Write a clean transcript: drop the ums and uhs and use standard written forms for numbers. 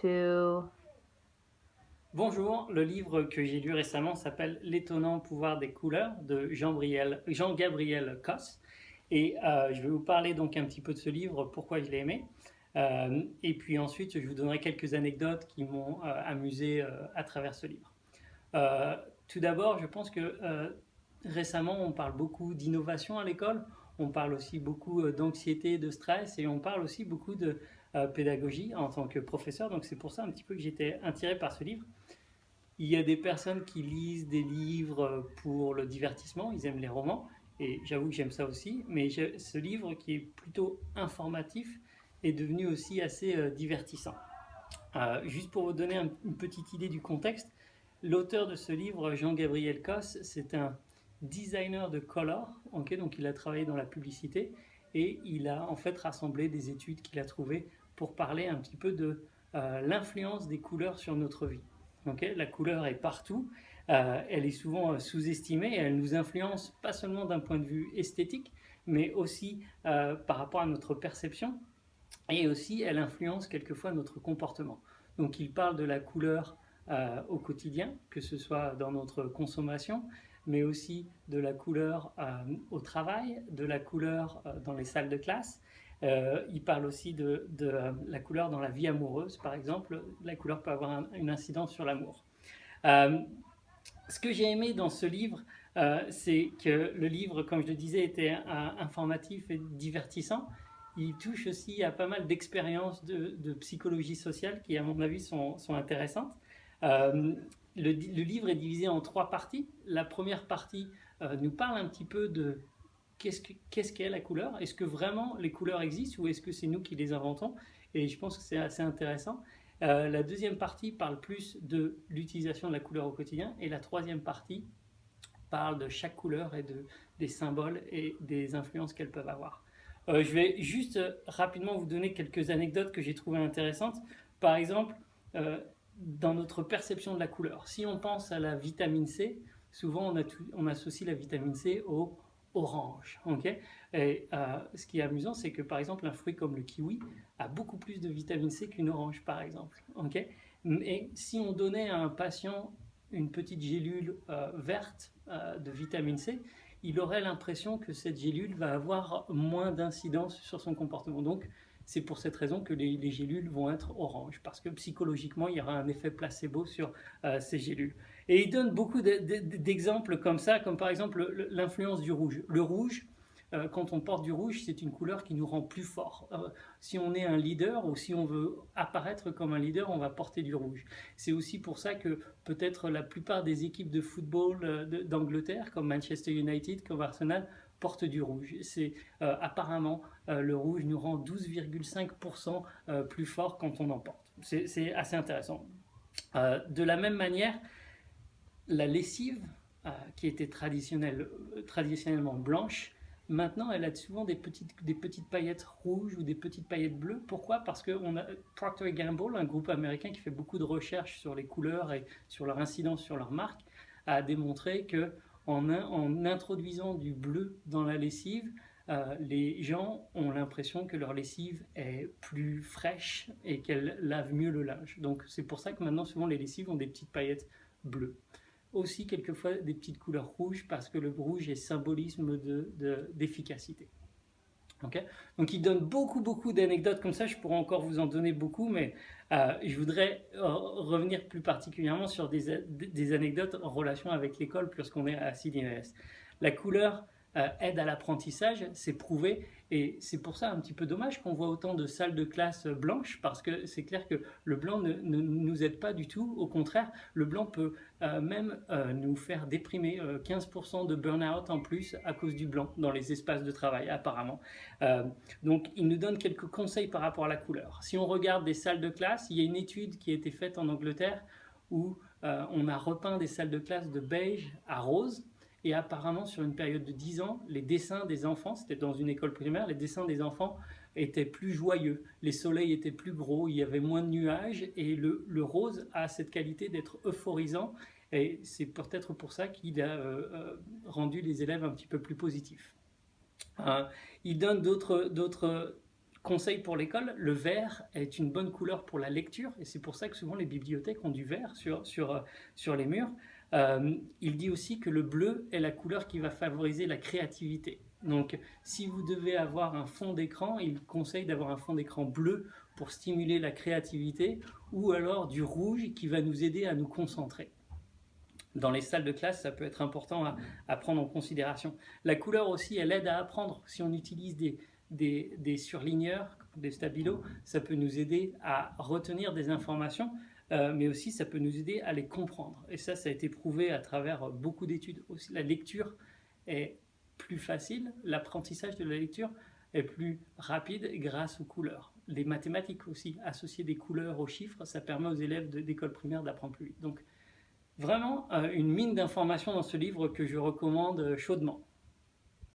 to Bonjour, le livre que j'ai lu récemment s'appelle L'étonnant pouvoir des couleurs de Jean-Gabriel Cosse. Et je vais vous parler donc un petit peu de ce livre, pourquoi je l'ai aimé. Et puis ensuite, je vous donnerai quelques anecdotes qui m'ont amusé à travers ce livre. Euh, Tout d'abord, je pense que récemment, on parle beaucoup d'innovation à l'école, on parle aussi beaucoup d'anxiété, de stress, et on parle aussi beaucoup de pédagogie en tant que professeur. Donc c'est pour ça un petit peu que j'étais attiré par ce livre. Il y a des personnes qui lisent des livres pour le divertissement, ils aiment les romans, et j'avoue que j'aime ça aussi, mais ce livre qui est plutôt informatif est devenu aussi assez divertissant. Juste pour vous donner une petite idée du contexte, l'auteur de ce livre, Jean-Gabriel Cosse, c'est un designer de color, okay, donc il a travaillé dans la publicité, et il a en fait rassemblé des études qu'il a trouvées pour parler un petit peu de l'influence des couleurs sur notre vie. Okay, la couleur est partout, elle est souvent sous-estimée et elle nous influence pas seulement d'un point de vue esthétique, mais aussi par rapport à notre perception et aussi elle influence quelquefois notre comportement. Donc il parle de la couleur au quotidien, que ce soit dans notre consommation, mais aussi de la couleur au travail, de la couleur dans les salles de classe. Il parle aussi de la couleur dans la vie amoureuse, par exemple. La couleur peut avoir une incidence sur l'amour. Euh, Ce que j'ai aimé dans ce livre, c'est que le livre, comme je le disais, était informatif et divertissant. Il touche aussi à pas mal d'expériences de psychologie sociale qui, à mon avis, sont intéressantes. Euh, le livre est divisé en trois parties. La première partie nous parle un petit peu de qu'est-ce qu'est la couleur. Est-ce que vraiment les couleurs existent ou est-ce que c'est nous qui les inventons? Et je pense que c'est assez intéressant. La deuxième partie parle plus de l'utilisation de la couleur au quotidien. Et la troisième partie parle de chaque couleur et des symboles et des influences qu'elles peuvent avoir. Je vais juste rapidement vous donner quelques anecdotes que j'ai trouvées intéressantes. Par exemple, dans notre perception de la couleur, si on pense à la vitamine C, souvent on associe la vitamine C au orange. Okay, et ce qui est amusant, c'est que par exemple, un fruit comme le kiwi a beaucoup plus de vitamine C qu'une orange, par exemple. Okay, et si on donnait à un patient une petite gélule verte de vitamine C, il aurait l'impression que cette gélule va avoir moins d'incidence sur son comportement. Donc, c'est pour cette raison que les gélules vont être oranges, parce que psychologiquement, il y aura un effet placebo sur ces gélules. Et il donne beaucoup d'exemples comme ça, comme par exemple l'influence du rouge. Le rouge, quand on porte du rouge, c'est une couleur qui nous rend plus fort. Si on est un leader ou si on veut apparaître comme un leader, on va porter du rouge. C'est aussi pour ça que peut-être la plupart des équipes de football d'Angleterre, comme Manchester United, comme Arsenal, portent du rouge. C'est apparemment le rouge nous rend 12,5% plus fort quand on en porte. C'est assez intéressant. De la même manière, la lessive, qui était traditionnellement blanche, maintenant elle a souvent des petites paillettes rouges ou des petites paillettes bleues. Pourquoi? Parce que on a Procter Gamble, un groupe américain qui fait beaucoup de recherches sur les couleurs et sur leur incidence sur leur marque, a démontré que en introduisant du bleu dans la lessive, les gens ont l'impression que leur lessive est plus fraîche et qu'elle lave mieux le linge. Donc c'est pour ça que maintenant souvent les lessives ont des petites paillettes bleues. Aussi quelquefois des petites couleurs rouges parce que le rouge est symbolisme d'efficacité. Okay, donc il donne beaucoup d'anecdotes comme ça, je pourrais encore vous en donner beaucoup, mais je voudrais revenir plus particulièrement sur des anecdotes en relation avec l'école puisqu'on est à CDNS. La couleur aide à l'apprentissage, c'est prouvé, et c'est pour ça un petit peu dommage qu'on voit autant de salles de classe blanches, parce que c'est clair que le blanc ne nous aide pas du tout, au contraire, le blanc peut même nous faire déprimer, 15% de burn-out en plus à cause du blanc dans les espaces de travail apparemment. Euh, donc il nous donne quelques conseils par rapport à la couleur. Si on regarde des salles de classe, il y a une étude qui a été faite en Angleterre où on a repeint des salles de classe de beige à rose. Et apparemment, sur une période de 10 ans, les dessins des enfants, c'était dans une école primaire, les dessins des enfants étaient plus joyeux, les soleils étaient plus gros, il y avait moins de nuages, et le rose a cette qualité d'être euphorisant, et c'est peut-être pour ça qu'il a rendu les élèves un petit peu plus positifs. Euh, il donne d'autres Conseil pour l'école, le vert est une bonne couleur pour la lecture, et c'est pour ça que souvent les bibliothèques ont du vert sur les murs. Il dit aussi que le bleu est la couleur qui va favoriser la créativité. Donc, si vous devez avoir un fond d'écran, il conseille d'avoir un fond d'écran bleu pour stimuler la créativité, ou alors du rouge qui va nous aider à nous concentrer. Dans les salles de classe, ça peut être important à prendre en considération. La couleur aussi, elle aide à apprendre. Si on utilise des surligneurs, des stabilos, ça peut nous aider à retenir des informations, mais aussi ça peut nous aider à les comprendre. Et ça a été prouvé à travers beaucoup d'études. Aussi, la lecture est plus facile, l'apprentissage de la lecture est plus rapide grâce aux couleurs. Les mathématiques aussi, associer des couleurs aux chiffres, ça permet aux élèves d'école primaire d'apprendre plus vite. Donc, vraiment une mine d'informations dans ce livre que je recommande chaudement.